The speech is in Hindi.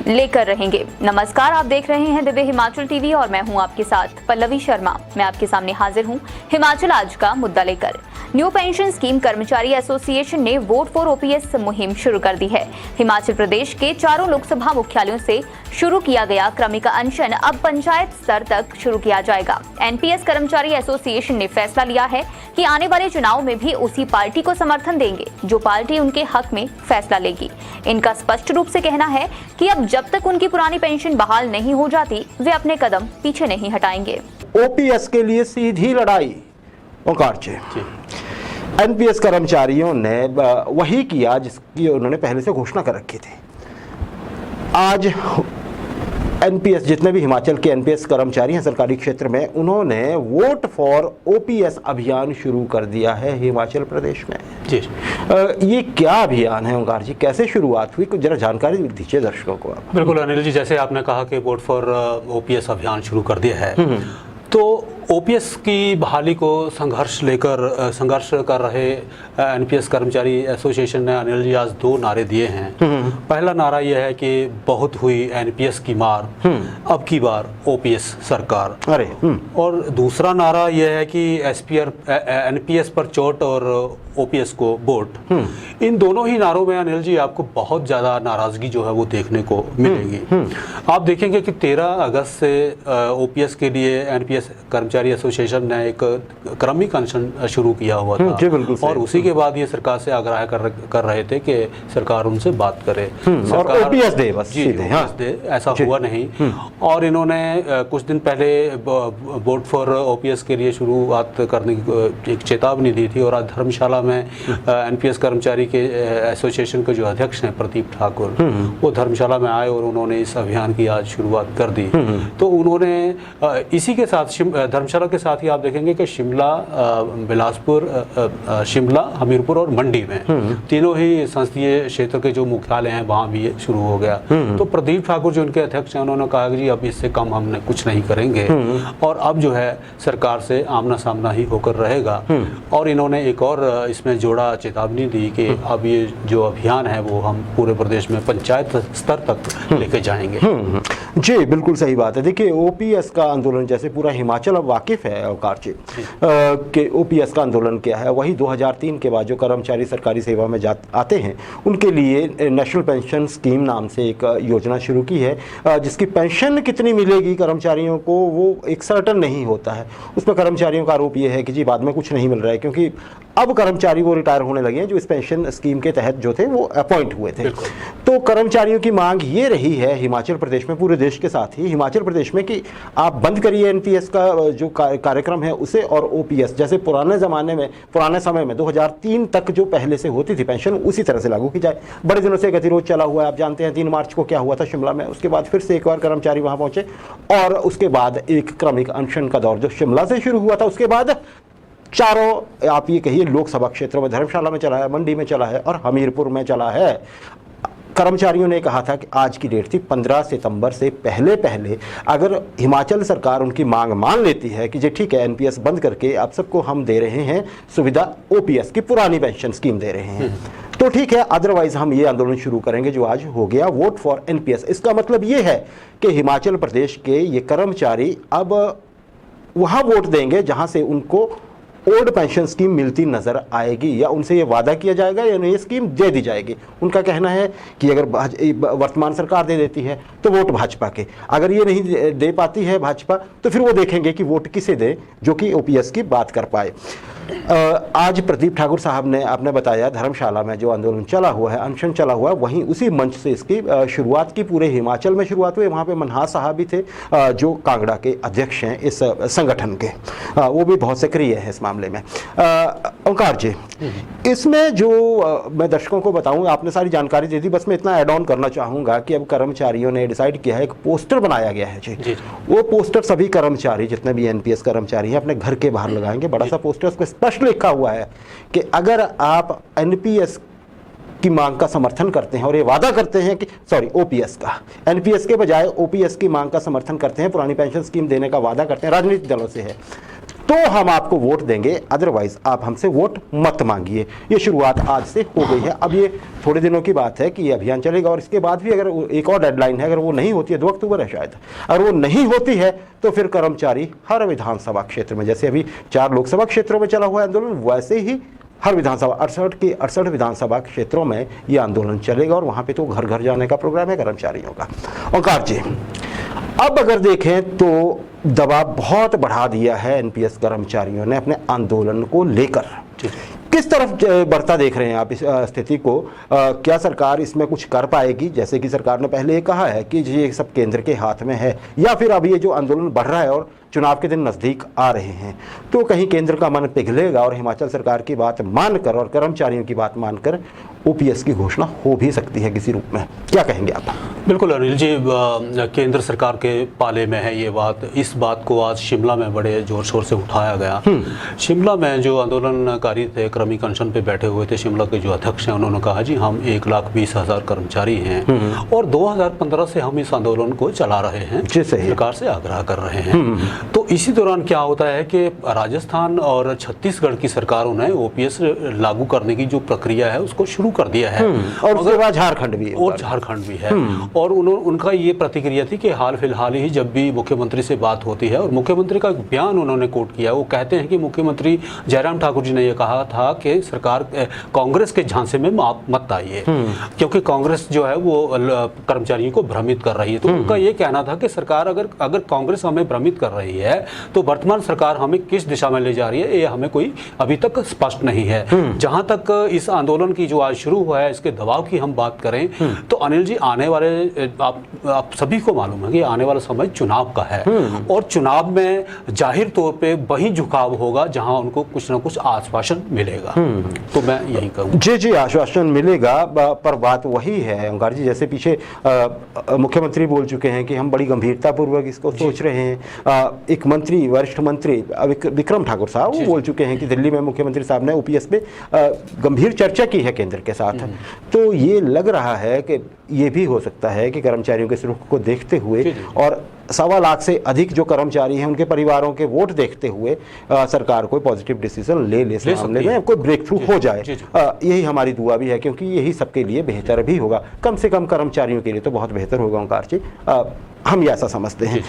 लेकर रहेंगे। नमस्कार, आप देख रहे हैं दिव्य हिमाचल टीवी और मैं हूं आपके साथ पल्लवी शर्मा। मैं आपके सामने हाजिर हूं हिमाचल आज का मुद्दा लेकर। न्यू पेंशन स्कीम कर्मचारी एसोसिएशन ने वोट फॉर ओपीएस मुहिम शुरू कर दी है। हिमाचल प्रदेश के चारों लोकसभा मुख्यालयों से शुरू किया गया क्रमिक अनशन अब पंचायत स्तर तक शुरू किया जाएगा। एनपीएस कर्मचारी एसोसिएशन ने फैसला लिया है कि आने वाले चुनाव में भी उसी पार्टी को समर्थन देंगे जो पार्टी उनके हक में फैसला लेगी। इनका स्पष्ट रूप से कहना है कि अब जब तक उनकी पुरानी पेंशन बहाल नहीं हो जाती, वे अपने कदम पीछे नहीं हटाएंगे। ओपीएस के लिए सीधी लड़ाई। एनपीएस कर्मचारियों ने वही किया जिसकी उन्होंने पहले से घोषणा कर रखी थी। आज एनपीएस, जितने भी हिमाचल के एनपीएस कर्मचारी हैं सरकारी क्षेत्र में, उन्होंने वोट फॉर ओपीएस अभियान शुरू कर दिया है हिमाचल प्रदेश में। जी ये क्या अभियान है ओंकार जी, कैसे शुरुआत हुई, कुछ जरा जानकारी दीजिए दर्शकों को आप। बिल्कुल अनिल जी, जैसे आपने कहा कि वोट फॉर ओपीएस अभियान शुरू कर दिया है, तो ओपीएस की बहाली को संघर्ष कर रहे एनपीएस कर्मचारी एसोसिएशन ने अनिल जी आज दो नारे दिए हैं। पहला नारा यह है कि बहुत हुई एनपीएस की मार, अब की बार ओपीएस सरकार। और दूसरा नारा यह है कि एनपीएस पर चोट और ओपीएस को वोट। इन दोनों ही नारों में अनिल जी आपको बहुत ज़्यादा नाराज़गी जो है वो देखने को मिलेगी। आप देखेंगे कि 13 अगस्त से ओपीएस के लिए एनपीएस कर्मचारी एसोसिएशन ने एक क्रमिक अनशन शुरू किया हुआ था और उसी के बाद ये सरकार से आग्रह कर रहे थे कि सरकार उनसे बात करे और ओपीएस दे, बस ओपीएस दे। ऐसा हुआ नहीं और इन्होंने कुछ दिन पहले वोट फॉर ओपीएस के लिए शुरुआत करने की एक चेतावनी दी थी। और आज धर्मशाला में एनपीएस कर्मचारी के एसोसिएशन के जो अध्यक्ष हैं प्रदीप ठाकुर, वो धर्मशाला में आए और उन्होंने इस अभियान की आज शुरुआत कर दी। तो उन्होंने इसी के साथ धर्मशाला के साथ ही आप देखेंगे कि शिमला, बिलासपुर, शिमला, हमीरपुर और मंडी में तीनों ही संसदीय क्षेत्र के जो मुख्यालय हैं वहां भी ये शुरू हो गया। तो प्रदीप ठाकुर जो उनके अध्यक्ष हैं, उन्होंने कहा कि जी अब इससे कम हमने कुछ नहीं करेंगे और अब जो है सरकार से आमना सामना ही होकर रहेगा। और इन्होंने एक और इसमें जोड़ा चेतावनी दी कि अब ये जो अभियान है वो हम पूरे प्रदेश में पंचायत स्तर तक लेके जाएंगे। जी बिल्कुल सही बात है। देखिए ओपीएस का आंदोलन, जैसे पूरा हिमाचल अब वाकिफ है अवकार जी कि ओपीएस का आंदोलन क्या है। वही 2003 के बाद जो कर्मचारी सरकारी सेवा में आते हैं उनके लिए नेशनल पेंशन स्कीम नाम से एक योजना शुरू की है जिसकी पेंशन कितनी मिलेगी कर्मचारियों को वो एक सर्टन नहीं होता है। उस पर कर्मचारियों का आरोप ये है कि जी बाद में कुछ नहीं मिल रहा है, क्योंकि अब कर्मचारी वो रिटायर होने लगे हैं जो इस पेंशन स्कीम के तहत जो थे वो अपॉइंट हुए थे। तो कर्मचारियों की मांग ये रही है हिमाचल प्रदेश में, पूरे देश के साथ ही हिमाचल प्रदेश में, कि आप बंद करिए एनपीएस का जो कार्यक्रम है उसे और ओपीएस जैसे पुराने समय में 2003 तक जो पहले से होती थी पेंशन उसी तरह से लागू की जाए। बड़े दिनों से गतिरोध चला हुआ है। आप जानते हैं 3 मार्च को क्या हुआ था शिमला में। उसके बाद फिर से एक बार कर्मचारी वहां पहुंचे और उसके बाद एक क्रमिक अनशन का दौर जो शिमला से शुरू हुआ था, उसके बाद चारों आप ये कहिए लोकसभा क्षेत्रों में, धर्मशाला में चला है, मंडी में चला है और हमीरपुर में चला है। कर्मचारियों ने कहा था कि आज की डेट थी 15 सितंबर से पहले अगर हिमाचल सरकार उनकी मांग मान लेती है कि जी ठीक है एनपीएस बंद करके आप सबको हम दे रहे हैं सुविधा, ओपीएस की पुरानी पेंशन स्कीम दे रहे हैं, तो ठीक है, अदरवाइज हम ये आंदोलन शुरू करेंगे जो आज हो गया वोट फॉर एनपीएस। इसका मतलब ये है कि हिमाचल प्रदेश के ये कर्मचारी अब वहां वोट देंगे जहां से उनको ओल्ड पेंशन स्कीम मिलती नजर आएगी, या उनसे ये वादा किया जाएगा या नई स्कीम दे दी जाएगी। उनका कहना है कि अगर वर्तमान सरकार दे देती है तो वोट भाजपा के, अगर ये नहीं दे पाती है भाजपा तो फिर वो देखेंगे कि वोट किसे दे जो कि ओपीएस की बात कर पाए। आज प्रदीप ठाकुर साहब ने, आपने बताया धर्मशाला में जो आंदोलन चला हुआ है, अनशन चला हुआ है, वहीं उसी मंच से इसकी शुरुआत की पूरे हिमाचल में शुरुआत हुई। वहाँ पे मनहास साहब भी थे जो कांगड़ा के अध्यक्ष हैं इस संगठन के, वो भी बहुत सक्रिय है इस मामले में। ओंकार जी, इसमें जो मैं दर्शकों को बताऊं, आपने सारी जानकारी दे दी, बस मैं इतना ऐड ऑन करना चाहूँगा कि अब कर्मचारियों ने डिसाइड किया है, एक पोस्टर बनाया गया है जी। वो पोस्टर सभी कर्मचारी, जितने भी एनपीएस कर्मचारी हैं, अपने घर के बाहर लगाएंगे। बड़ा सा पोस्टर, उसमें स्पष्ट लिखा हुआ है कि अगर आप एनपीएस की मांग का समर्थन करते हैं और ये वादा करते हैं कि ओपीएस का, एनपीएस के बजाय ओपीएस की मांग का समर्थन करते हैं, पुरानी पेंशन स्कीम देने का वादा करते हैं, राजनीतिक दलों से है, तो हम आपको वोट देंगे, अदरवाइज आप हमसे वोट मत मांगिए। ये शुरुआत आज से हो गई है। अब ये थोड़े दिनों की बात है कि ये अभियान चलेगा और इसके बाद भी अगर एक और डेडलाइन है, अगर वो नहीं होती है 2 अक्टूबर है शायद, अगर वो नहीं होती है तो फिर कर्मचारी हर विधानसभा क्षेत्र में, जैसे अभी 4 लोकसभा क्षेत्रों में चला हुआ है आंदोलन, वैसे ही हर विधानसभा 68 विधानसभा क्षेत्रों में ये आंदोलन चलेगा और वहाँ पे तो घर घर जाने का प्रोग्राम है कर्मचारियों का। ओंकार जी, अब अगर देखें तो दबाव बहुत बढ़ा दिया है एनपीएस कर्मचारियों ने अपने आंदोलन को लेकर। किस तरफ बढ़ता देख रहे हैं आप इस स्थिति को? क्या सरकार इसमें कुछ कर पाएगी? जैसे कि सरकार ने पहले ये कहा है कि ये सब केंद्र के हाथ में है, या फिर अब ये जो आंदोलन बढ़ रहा है और चुनाव के दिन नज़दीक आ रहे हैं तो कहीं केंद्र का मन पिघलेगा और हिमाचल सरकार की बात मानकर और कर्मचारियों की बात मानकर ओपीएस की घोषणा हो भी सकती है किसी रूप में? क्या कहेंगे आप? बिल्कुल अनिल जी, केंद्र सरकार के पाले में है ये बात। इस बात को आज शिमला में बड़े जोर शोर से उठाया गया। शिमला में जो आंदोलनकारी थे, क्रमिक अनशन पे बैठे हुए थे, शिमला के जो अध्यक्ष हैं, उन्होंने कहा जी हम 1,20,000 कर्मचारी हैं और 2015 से हम इस आंदोलन को चला रहे हैं, सरकार से आग्रह कर रहे हैं। तो इसी दौरान क्या होता है कि राजस्थान और छत्तीसगढ़ की सरकारों ने ओपीएस लागू करने की जो प्रक्रिया है उसको शुरू कर दिया है और उसके बाद झारखंड भी है और उनका ये प्रतिक्रिया थी कि हाल फिलहाल ही जब भी मुख्यमंत्री से बात होती है, और मुख्यमंत्री का एक बयान उन्होंने कोट किया, वो कहते हैं कि मुख्यमंत्री जयराम ठाकुर जी ने यह कहा था कि सरकार कांग्रेस के झांसे में आप मत आइए क्योंकि कांग्रेस जो है वो कर्मचारियों को भ्रमित कर रही है। तो उनका ये कहना था कि सरकार अगर कांग्रेस हमें भ्रमित कर रही है तो वर्तमान सरकार हमें किस दिशा में ले जा रही है ये हमें कोई अभी तक स्पष्ट नहीं है। जहां तक इस आंदोलन की जो आज शुरू हुआ है इसके दबाव की हम बात करें तो अनिल जी, आने वाले आप सभी को मालूम है कि आने वाला समय चुनाव का है और चुनाव में जाहिर तौर पे वही झुकाव होगा जहां उनको कुछ ना कुछ आश्वासन मिलेगा। तो मैं यही कहूँ जी, आश्वासन मिलेगा, पर बात वही है ओंकार जी, जैसे पीछे मुख्यमंत्री बोल चुके हैं कि हम बड़ी गंभीरता पूर्वक इसको सोच रहे हैं। एक मंत्री, वरिष्ठ मंत्री विक्रम ठाकुर साहब वो बोल चुके हैं कि दिल्ली में मुख्यमंत्री साहब ने ओपीएस पे गंभीर चर्चा की है केंद्र के साथ। तो ये लग रहा है कि ये भी हो सकता है कि कर्मचारियों के रुख को देखते हुए और 1.25 लाख से अधिक जो कर्मचारी हैं उनके परिवारों के वोट देखते हुए सरकार कोई पॉजिटिव डिसीजन ले इस मामले में, कोई ब्रेक थ्रू हो जाए। यही हमारी दुआ भी है क्योंकि यही सबके लिए बेहतर भी होगा, कम से कम कर्मचारियों के लिए तो बहुत बेहतर होगा ओंकार जी, हम ये ऐसा समझते हैं।